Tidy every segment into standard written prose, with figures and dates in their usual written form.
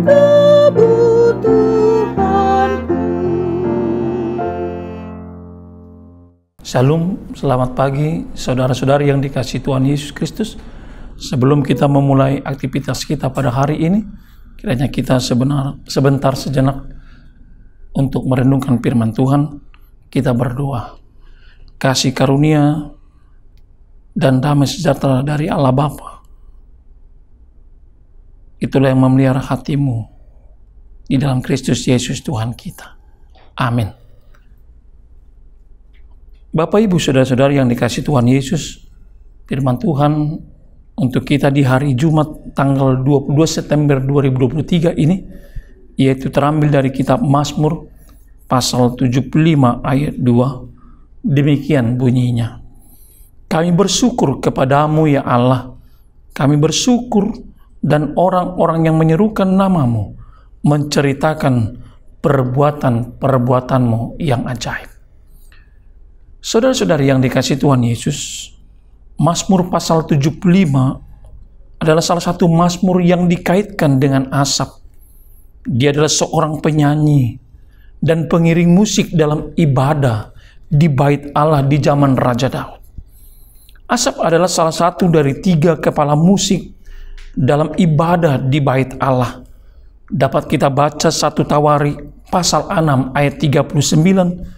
kebutuhanku. Shalom, selamat pagi saudara-saudari yang dikasihi Tuhan Yesus Kristus. Sebelum kita memulai aktivitas kita pada hari ini, kiranya kita sebentar sejenak untuk merenungkan firman Tuhan. Kita berdoa. Kasih karunia dan damai sejahtera dari Allah Bapa, itulah yang memelihara hatimu di dalam Kristus Yesus Tuhan kita. Amin. Bapak, Ibu, Saudara-saudari yang dikasihi Tuhan Yesus, firman Tuhan untuk kita di hari Jumat tanggal 22 September 2023 ini, yaitu terambil dari kitab Mazmur pasal 75 ayat 2. Demikian bunyinya. Kami bersyukur kepadamu ya Allah, kami bersyukur dan orang-orang yang menyerukan namamu menceritakan perbuatan-perbuatanmu yang ajaib. Saudara-saudari yang dikasihi Tuhan Yesus, Mazmur pasal 75 adalah salah satu Mazmur yang dikaitkan dengan Asaf. Dia adalah seorang penyanyi dan pengiring musik dalam ibadah di bait Allah di zaman Raja Daud. Asaf adalah salah satu dari 3 kepala musik dalam ibadah di bait Allah. Dapat kita baca 1 Tawarikh pasal 6 ayat 39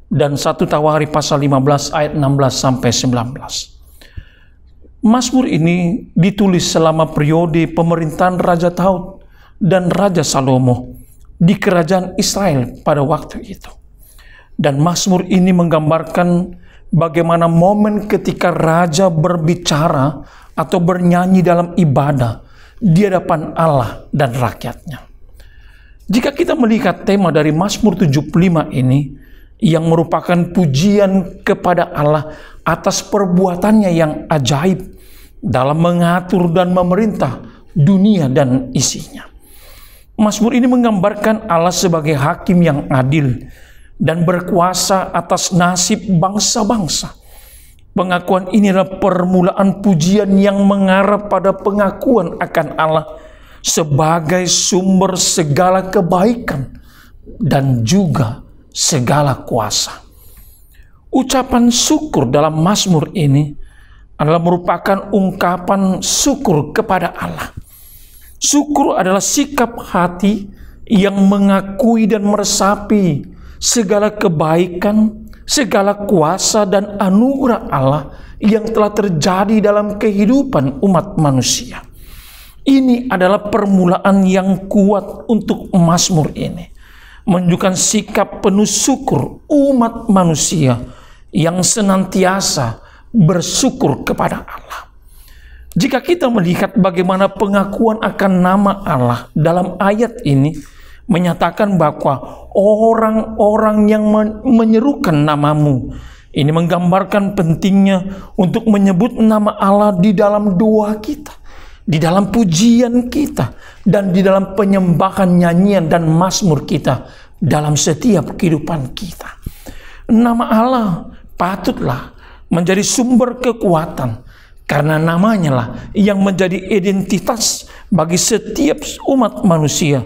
dan 1 Tawarikh pasal 15 ayat 16 sampai 19. Mazmur ini ditulis selama periode pemerintahan Raja Daud dan Raja Salomo di kerajaan Israel pada waktu itu. Dan Mazmur ini menggambarkan bagaimana momen ketika raja berbicara atau bernyanyi dalam ibadah di hadapan Allah dan rakyatnya. Jika kita melihat tema dari Mazmur 75 ini, yang merupakan pujian kepada Allah atas perbuatannya yang ajaib dalam mengatur dan memerintah dunia dan isinya. Mazmur ini menggambarkan Allah sebagai hakim yang adil dan berkuasa atas nasib bangsa-bangsa. Pengakuan ini adalah permulaan pujian yang mengarah pada pengakuan akan Allah sebagai sumber segala kebaikan dan juga segala kuasa. Ucapan syukur dalam Mazmur ini adalah merupakan ungkapan syukur kepada Allah. Syukur adalah sikap hati yang mengakui dan meresapi segala kebaikan, segala kuasa dan anugerah Allah yang telah terjadi dalam kehidupan umat manusia. Ini adalah permulaan yang kuat untuk Mazmur ini, menunjukkan sikap penuh syukur umat manusia yang senantiasa bersyukur kepada Allah. Jika kita melihat bagaimana pengakuan akan nama Allah dalam ayat ini, menyatakan bahwa orang-orang yang menyerukan namamu, ini menggambarkan pentingnya untuk menyebut nama Allah di dalam doa kita, di dalam pujian kita, dan di dalam penyembahan, nyanyian, dan mazmur kita dalam setiap kehidupan kita. Nama Allah patutlah menjadi sumber kekuatan, karena namanya lah yang menjadi identitas bagi setiap umat manusia,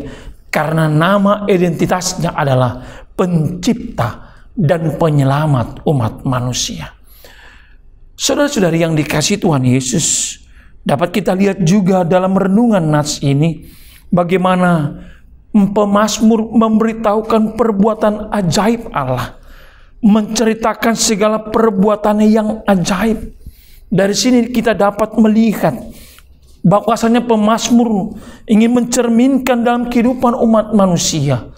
karena nama identitasnya adalah pencipta dan penyelamat umat manusia. Saudara-saudari yang dikasihi Tuhan Yesus, dapat kita lihat juga dalam renungan nats ini bagaimana pemazmur memberitahukan perbuatan ajaib Allah, menceritakan segala perbuatannya yang ajaib. Dari sini kita dapat melihat bahwasanya pemazmur ingin mencerminkan dalam kehidupan umat manusia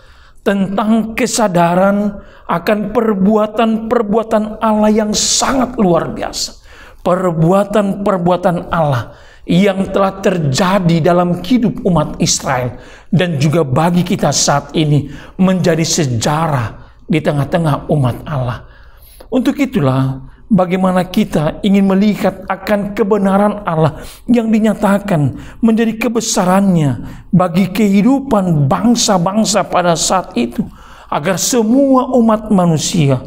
tentang kesadaran akan perbuatan-perbuatan Allah yang sangat luar biasa. Perbuatan-perbuatan Allah yang telah terjadi dalam hidup umat Israel dan juga bagi kita saat ini menjadi sejarah di tengah-tengah umat Allah. Untuk itulah bagaimana kita ingin melihat akan kebenaran Allah yang dinyatakan menjadi kebesarannya bagi kehidupan bangsa-bangsa pada saat itu, agar semua umat manusia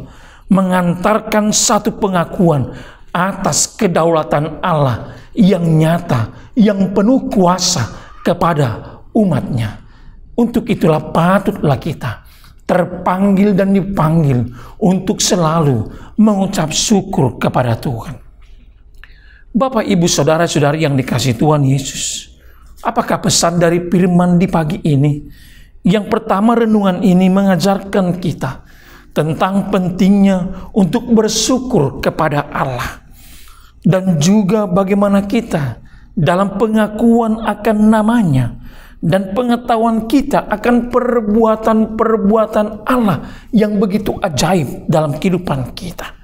mengantarkan satu pengakuan atas kedaulatan Allah yang nyata, yang penuh kuasa kepada umatnya. Untuk itulah patutlah kita terpanggil dan dipanggil untuk selalu mengucap syukur kepada Tuhan. Bapak, Ibu, Saudara-saudari yang dikasihi Tuhan Yesus, apakah pesan dari firman di pagi ini? Yang pertama, renungan ini mengajarkan kita tentang pentingnya untuk bersyukur kepada Allah. Dan juga bagaimana kita dalam pengakuan akan namanya dan pengetahuan kita akan perbuatan-perbuatan Allah yang begitu ajaib dalam kehidupan kita.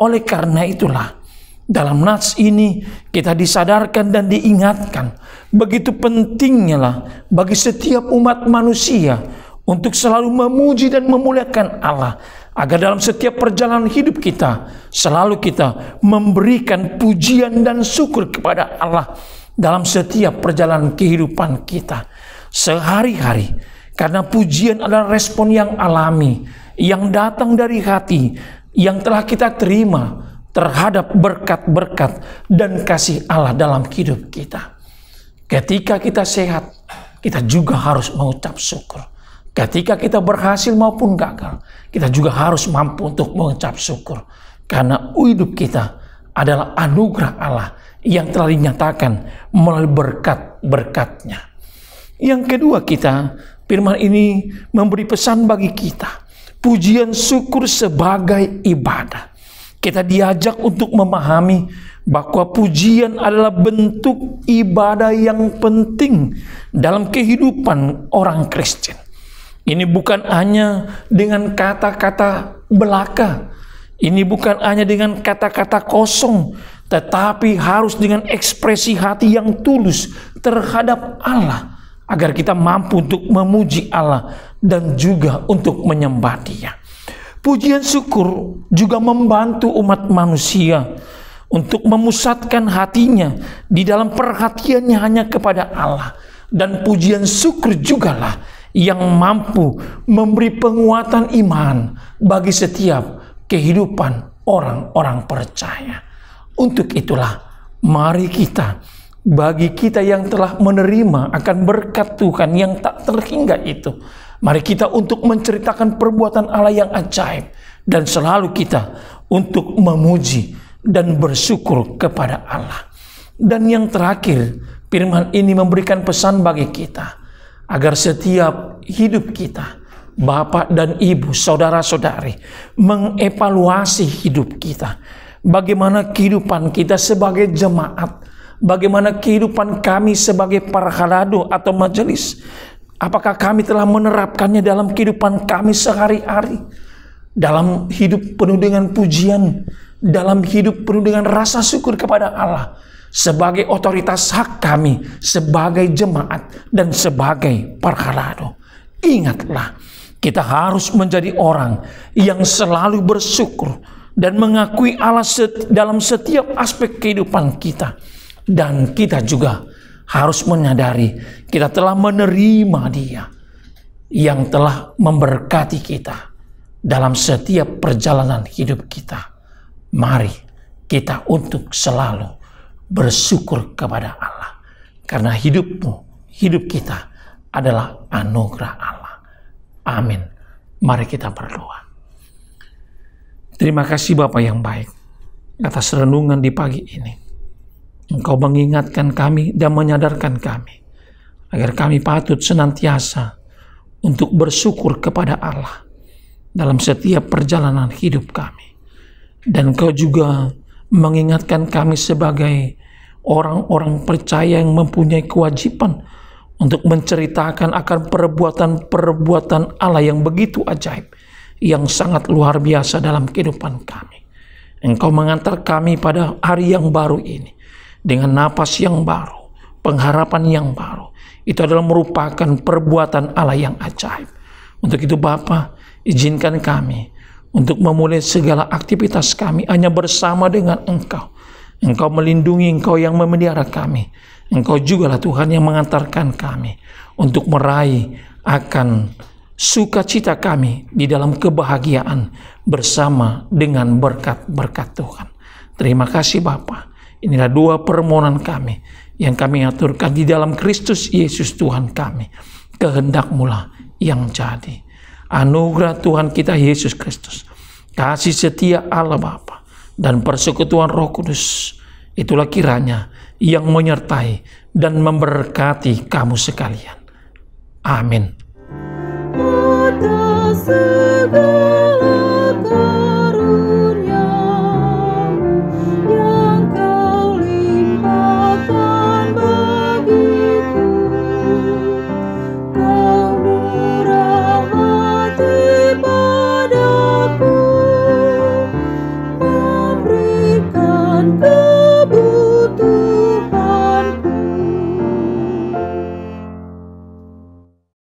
Oleh karena itulah, dalam nats ini kita disadarkan dan diingatkan begitu pentingnya lah bagi setiap umat manusia untuk selalu memuji dan memuliakan Allah, agar dalam setiap perjalanan hidup kita selalu kita memberikan pujian dan syukur kepada Allah dalam setiap perjalanan kehidupan kita sehari-hari. Karena pujian adalah respon yang alami, yang datang dari hati, yang telah kita terima terhadap berkat-berkat dan kasih Allah dalam hidup kita. Ketika kita sehat, kita juga harus mengucap syukur. Ketika kita berhasil maupun gagal, kita juga harus mampu untuk mengucap syukur. Karena hidup kita adalah anugerah Allah yang telah dinyatakan melalui berkat-berkatnya. Yang kedua, firman ini memberi pesan bagi kita. Pujian syukur sebagai ibadah. Kita diajak untuk memahami bahwa pujian adalah bentuk ibadah yang penting dalam kehidupan orang Kristen. Ini bukan hanya dengan kata-kata belaka. Ini bukan hanya dengan kata-kata kosong, tetapi harus dengan ekspresi hati yang tulus terhadap Allah, agar kita mampu untuk memuji Allah dan juga untuk menyembah Dia. Pujian syukur juga membantu umat manusia untuk memusatkan hatinya di dalam perhatiannya hanya kepada Allah. Dan pujian syukur jugalah yang mampu memberi penguatan iman bagi setiap kehidupan orang-orang percaya. Untuk itulah, mari kita, bagi kita yang telah menerima akan berkat Tuhan yang tak terhingga itu, mari kita untuk menceritakan perbuatan Allah yang ajaib, dan selalu kita untuk memuji dan bersyukur kepada Allah. Dan yang terakhir, firman ini memberikan pesan bagi kita, agar setiap hidup kita, Bapak dan Ibu, Saudara-saudari, mengevaluasi hidup kita. Bagaimana kehidupan kita sebagai jemaat, bagaimana kehidupan kami sebagai para halado atau majelis. Apakah kami telah menerapkannya dalam kehidupan kami sehari-hari? Dalam hidup penuh dengan pujian, dalam hidup penuh dengan rasa syukur kepada Allah, sebagai otoritas hak kami, sebagai jemaat, dan sebagai para halado. Ingatlah, kita harus menjadi orang yang selalu bersyukur dan mengakui Allah dalam setiap aspek kehidupan kita. Dan kita juga harus menyadari kita telah menerima Dia yang telah memberkati kita dalam setiap perjalanan hidup kita. Mari kita untuk selalu bersyukur kepada Allah, karena hidup kita adalah anugerah Allah. Amin. Mari kita berdoa. Terima kasih Bapa yang baik atas renungan di pagi ini. Engkau mengingatkan kami dan menyadarkan kami agar kami patut senantiasa untuk bersyukur kepada Allah dalam setiap perjalanan hidup kami. Dan Engkau juga mengingatkan kami sebagai orang-orang percaya yang mempunyai kewajiban untuk menceritakan akan perbuatan-perbuatan Allah yang begitu ajaib, yang sangat luar biasa dalam kehidupan kami. Engkau mengantar kami pada hari yang baru ini dengan napas yang baru, pengharapan yang baru. Itu adalah merupakan perbuatan Allah yang ajaib. Untuk itu Bapa, izinkan kami untuk memulai segala aktivitas kami hanya bersama dengan Engkau. Engkau melindungi, Engkau yang memelihara kami. Engkau jugalah Tuhan yang mengantarkan kami untuk meraih akan sukacita kami di dalam kebahagiaan bersama dengan berkat-berkat Tuhan. Terima kasih Bapa. Inilah dua permohonan kami yang kami aturkan di dalam Kristus Yesus Tuhan kami. kehendak-Mu lah yang jadi. Anugerah Tuhan kita Yesus Kristus, kasih setia Allah Bapa, dan persekutuan Roh Kudus, itulah kiranya yang menyertai dan memberkati kamu sekalian. Amin. Atas segala